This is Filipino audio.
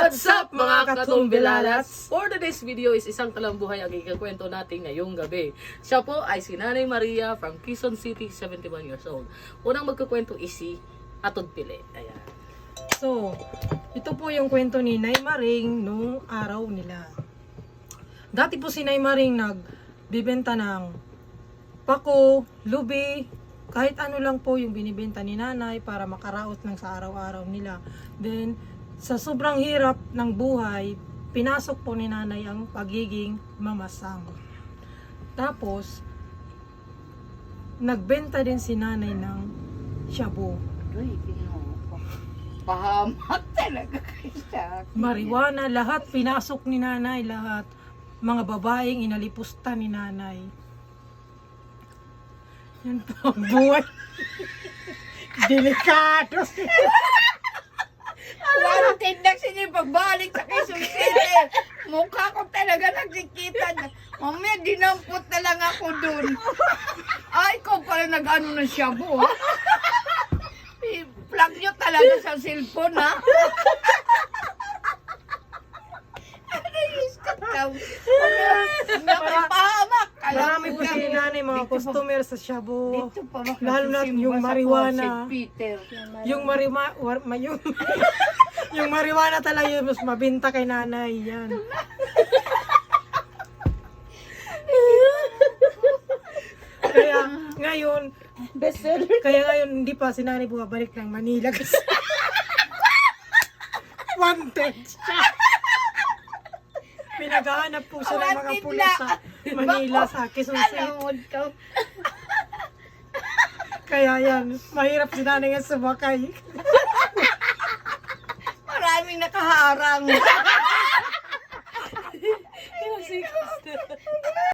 What's up mga katumbilalas? For today's video is isang kalambuhay ang ikakwento natin ngayong gabi. Siya po ay si Nanay Maria from Quezon City, 71 years old. Unang magkukwento is si Atod Pili. Ayan. So, ito po yung kwento ni Nay Maring nung araw nila. Dati po si Nay Maring nagbibenta ng pako, lubi, kahit ano lang po yung binibenta ni Nanay para makaraos lang sa araw-araw nila. Then, sa sobrang hirap ng buhay, pinasok po ni Nanay ang pagiging mamasang. Tapos, nagbenta din si Nanay ng shabu. Uy, pahamak talaga kayo sa akin. Marijuana, lahat pinasok ni Nanay, lahat. Mga babaeng inalipusta ni Nanay. Yan po ang buhay. Delikado. Walang tindak siya pagbalik sa Quezon City. Mukha ko talaga nagkikita. Mamaya dinampot na lang ako dun. Ay, ikaw pala nag-ano ng shabu, ha? I-plug nyo talaga sa cellphone, ha? Pahamak. Marami po si Nanay, mga customer sa shabu. Dito pa Lalo na yung marijuana. Yung yung marijuana talaga yung mas mabinta kay Nanay. Yan. Kaya ngayon hindi pa si Nanay bumabalik ng Manila kasi wanted siya. Pinaghahanap po siya ng mga pulis sa Manila, sa Quezon City. Alamod ka. Kaya yan, mahirap si Nanay nga sumakay. Maraming nakaharang.